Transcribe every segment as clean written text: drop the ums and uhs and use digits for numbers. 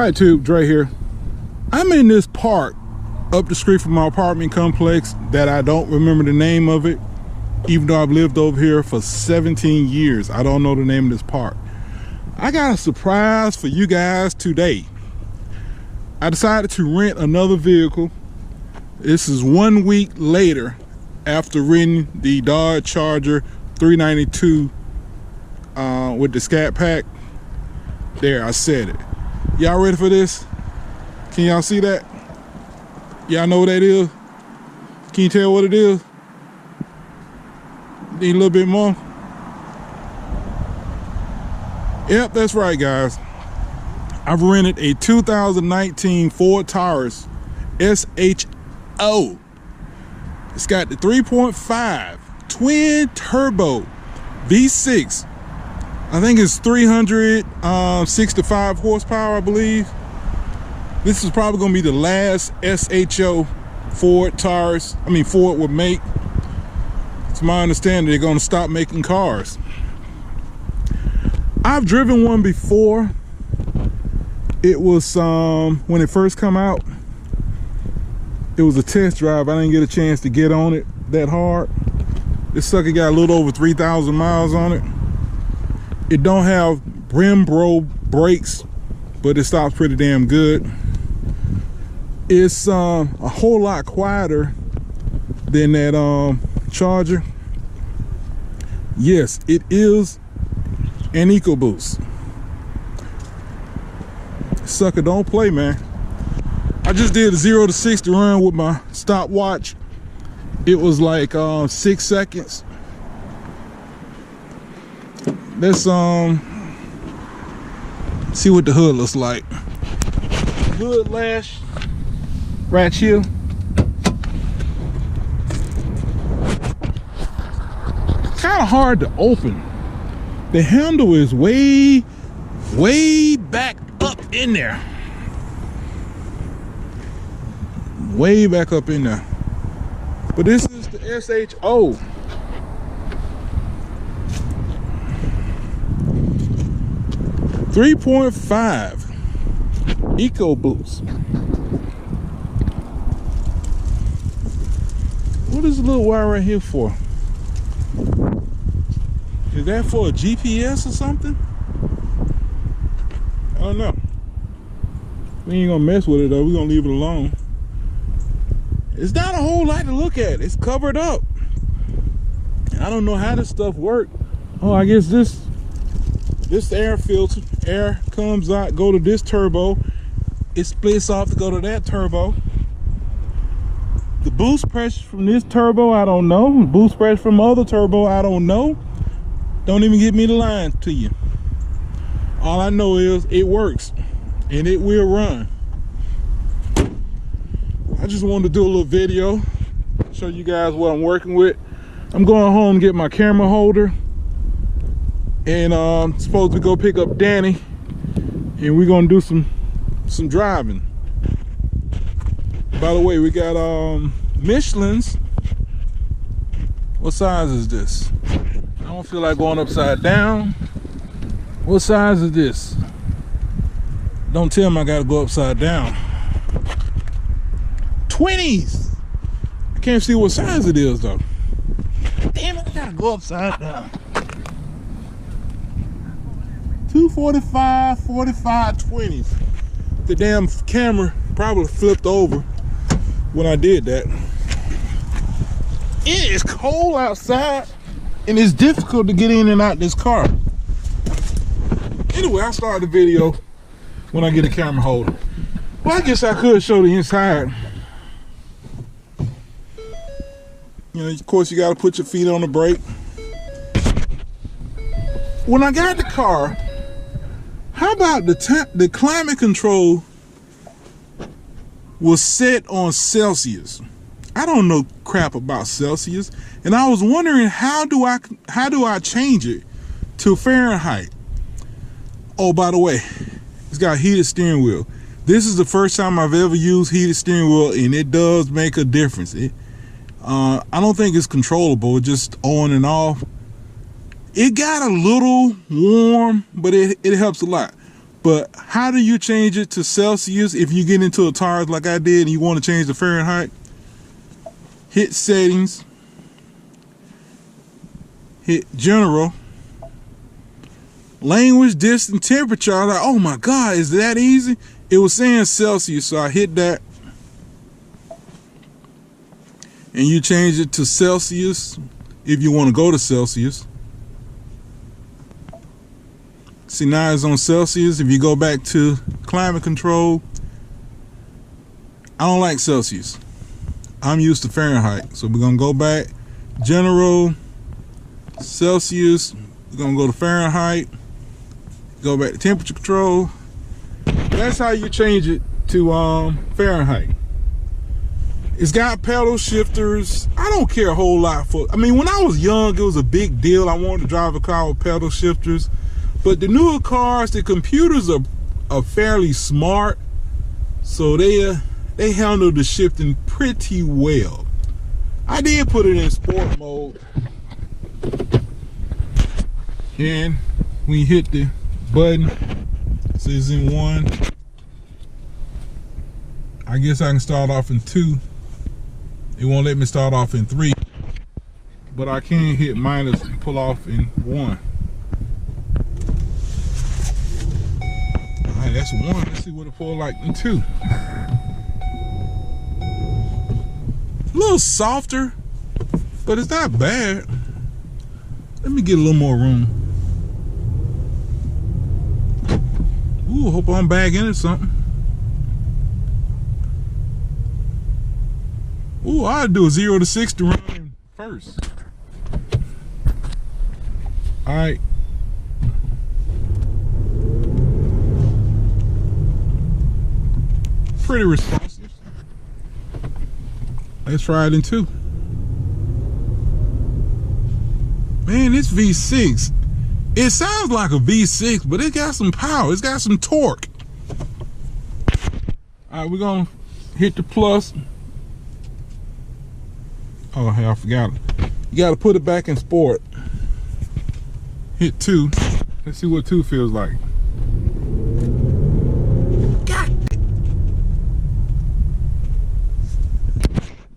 Hi Tube, Dre here. I'm in this park up the street from my apartment complex that I don't remember the name of it, even though I've lived over here for 17 years. I don't know the name of this park. I got a surprise for you guys today. I decided to rent another vehicle. This is 1 week later after renting the Dodge Charger 392 with the Scat Pack. There, I said it. Y'all ready for this? Can y'all see that? Y'all know what that is? Can you tell what it is? Need a little bit more? Yep, that's right, guys. I've rented a 2019 Ford Taurus SHO. It's got the 3.5 twin turbo V6. I think it's 365 horsepower, I believe. This is probably gonna be the last SHO Ford would make. It's my understanding they're gonna stop making cars. I've driven one before. It was when it first come out. It was a test drive. I didn't get a chance to get on it that hard. This sucker got a little over 3,000 miles on it. It don't have Brembo brakes, but it stops pretty damn good. It's a whole lot quieter than that Charger. Yes, it is an EcoBoost. Sucker don't play, man. I just did a 0 to 60 run with my stopwatch. It was like 6 seconds. Let's see what the hood looks like. Hood lash right here. Kind of hard to open. The handle is way back up in there. Way back up in there. But this is the SHO. .5 EcoBoost. What is the little wire right here for? Is that for a GPS or something? I don't know. We ain't gonna mess with it though. We're gonna leave it alone. It's not a whole lot to look at. It's covered up. I don't know how this stuff works. Oh, I guess this air filter, air comes out, go to this turbo. It splits off to go to that turbo. The boost pressure from this turbo, I don't know. The boost pressure from other turbo, I don't know. Don't even get me the lines to you. All I know is it works and it will run. I just wanted to do a little video, show you guys what I'm working with. I'm going home to get my camera holder, and I'm supposed to go pick up Danny, and we're gonna do some driving. By the way, we got Michelin's. What size is this? I don't feel like going upside down. What size is this? Don't tell me I gotta go upside down. 20s. I can't see what size it is though. Damn it, I gotta go upside down. 245, 45, 20s. The damn camera probably flipped over when I did that. It is cold outside and it's difficult to get in and out this car. Anyway, I'll start the video when I get a camera holder. Well, I guess I could show the inside. You know, of course, you got to put your feet on the brake. When I got the car, how about the climate control was set on Celsius? I don't know crap about Celsius, and I was wondering how do I change it to Fahrenheit? Oh, by the way, it's got a heated steering wheel. This is the first time I've ever used heated steering wheel, and it does make a difference. I don't think it's controllable, just on and off. It got a little warm, but it helps a lot. But how do you change it to Celsius if you get into a Taurus like I did and you want to change the Fahrenheit? Hit settings, hit general, language, distance, temperature. I was like, oh my God, is that easy? It was saying Celsius, so I hit that. And you change it to Celsius if you want to go to Celsius. See, now it's on Celsius. If you go back to climate control, I don't like Celsius. I'm used to Fahrenheit. So we're going to go back, general, Celsius. We're going to go to Fahrenheit, go back to temperature control. That's how you change it to Fahrenheit. It's got pedal shifters. I don't care a whole lot for, I mean, when I was young, it was a big deal. I wanted to drive a car with pedal shifters. But the newer cars, the computers are fairly smart. So they handle the shifting pretty well. I did put it in sport mode. And when you hit the button, it says in 1. I guess I can start off in 2. It won't let me start off in 3. But I can hit minus and pull off in 1. Alright, that's 1. Let's see what it pull like in 2. A little softer, but it's not bad. Let me get a little more room. Ooh, hope I'm back into something. Ooh, I'd do a 0 to 60 run first. All right. Pretty responsive. Let's try it in 2. Man, this V6, it sounds like a V6, but it got some power. It's got some torque. All right, we're gonna hit the plus. Oh, hey, I forgot it. You gotta put it back in sport. Hit 2. Let's see what 2 feels like.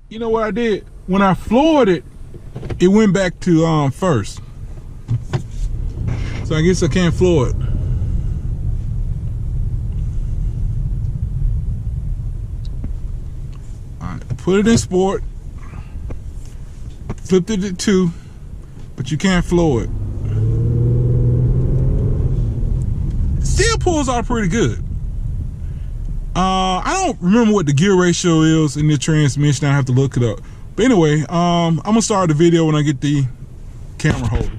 You know what I did? When I floored it, it went back to first. So I guess I can't floor it. Alright, put it in sport. Flipped it to 2, but you can't floor it. Still pulls out pretty good. I don't remember what the gear ratio is in the transmission. I have to look it up. But anyway, I'm gonna start the video when I get the camera holder.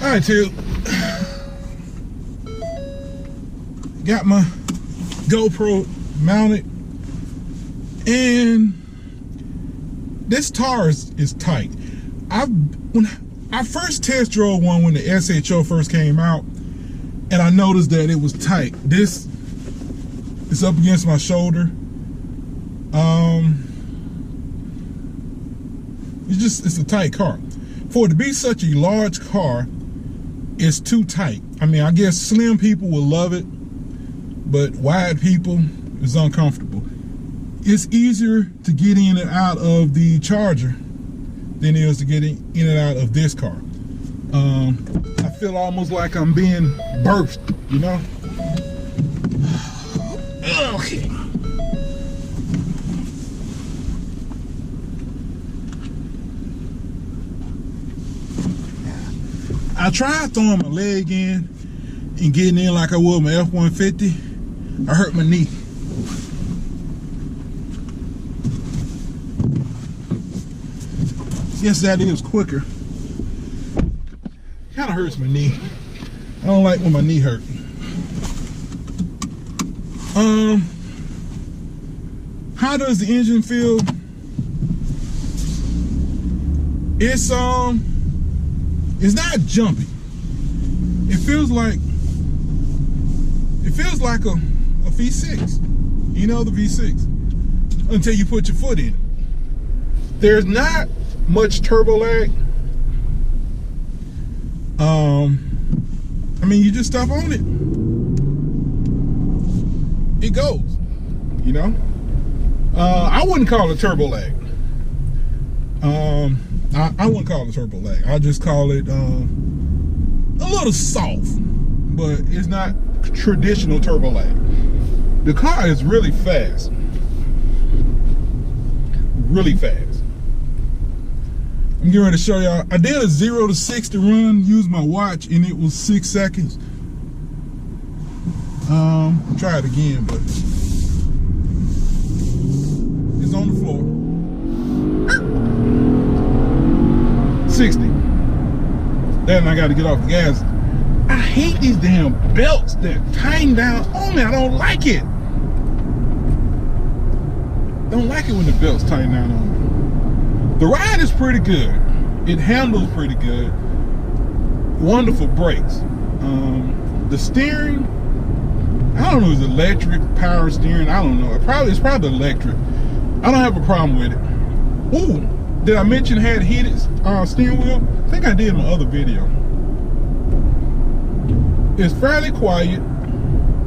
Alright, too. Got my GoPro mounted, and this Taurus is tight. When I first test drove one when the SHO first came out, and I noticed that it was tight. This is up against my shoulder. It's a tight car. For it to be such a large car, it's too tight. I mean, I guess slim people will love it, but wide people is uncomfortable. It's easier to get in and out of the Charger than it is to get in and out of this car. I feel almost like I'm being birthed, you know? Okay. I tried throwing my leg in and getting in like I would my F-150. I hurt my knee. Yes, that is quicker. Kind of hurts my knee. I don't like when my knee hurt. How does the engine feel? It's not jumpy. It feels like a V6. You know, the V6. Until you put your foot in it. There's not much turbo lag. I mean, you just stop on it. It goes, you know. I wouldn't call it turbo lag. I wouldn't call it turbo lag. I just call it a little soft, but it's not traditional turbo lag. The car is really fast. Really fast. I'm getting ready to show y'all. I did a 0 to 60 run, used my watch, and it was 6 seconds. Try it again, but it's on the floor. 60. Then I got to get off the gas. I hate these damn belts that tighten down on me. I don't like it. Don't like it when the belts tighten down on me. The ride is pretty good. It handles pretty good. Wonderful brakes. The steering, I don't know, is electric, power steering, I don't know. It's probably electric. I don't have a problem with it. Ooh, did I mention it had heated steering wheel? I think I did in my other video. It's fairly quiet.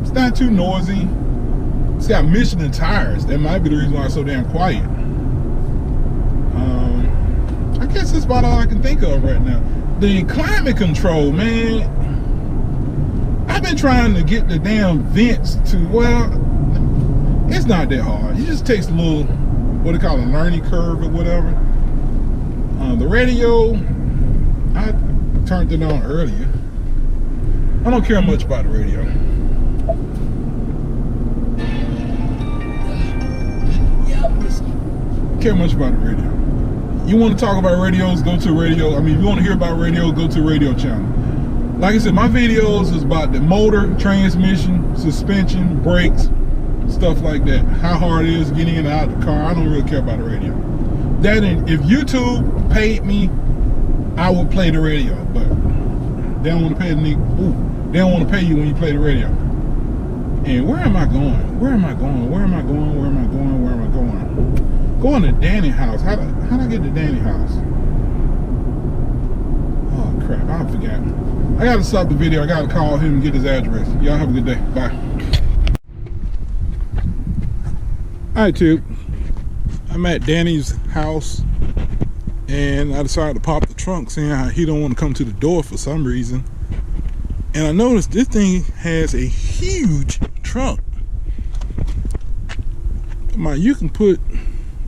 It's not too noisy. It's got Michelin tires. That might be the reason why it's so damn quiet. I guess that's about all I can think of right now. The climate control, man. I've been trying to get the damn vents to, well, it's not that hard. It just takes a little, what they call a learning curve or whatever. The radio, I turned it on earlier. I don't care much about the radio. Care much about the radio. You want to talk about radios, go to radio. I mean, if you want to hear about radio, go to a radio channel. Like I said, my videos is about the motor, transmission, suspension, brakes, stuff like that. How hard it is getting in and out of the car. I don't really care about the radio. That, if YouTube paid me, I would play the radio, but they don't want to pay the nigga. Ooh, they don't want to pay you when you play the radio. And where am I going? Where am I going? Where am I going? Where am I going? Where am I going? Going to Danny house. How'd I get to Danny house? Oh crap, I forgot. I gotta stop the video. I gotta call him and get his address. Y'all have a good day. Bye. Alright, Tube. I'm at Danny's house and I decided to pop the trunk, saying how he don't want to come to the door for some reason. And I noticed this thing has a huge trunk. You can put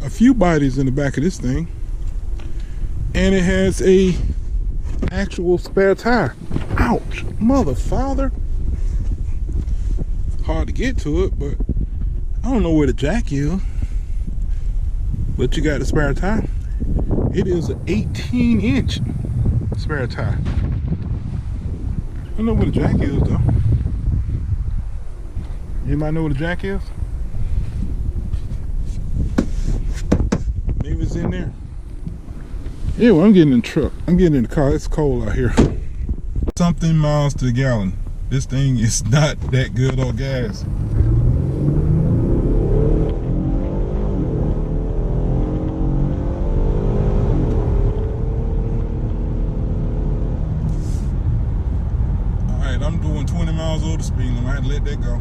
a few bodies in the back of this thing, and it has a actual spare tire. Ouch, mother father. Hard to get to it, but I don't know where the jack is. But you got the spare tire. It is an 18-inch spare tire. I don't know where the jack is though. Anybody know where the jack is? Maybe it's in there. Yeah, well, I'm getting in the truck. I'm getting in the car. It's cold out here. Something miles to the gallon. This thing is not that good on gas. Alright, I'm doing 20 miles over the speed limit. I had to let that go.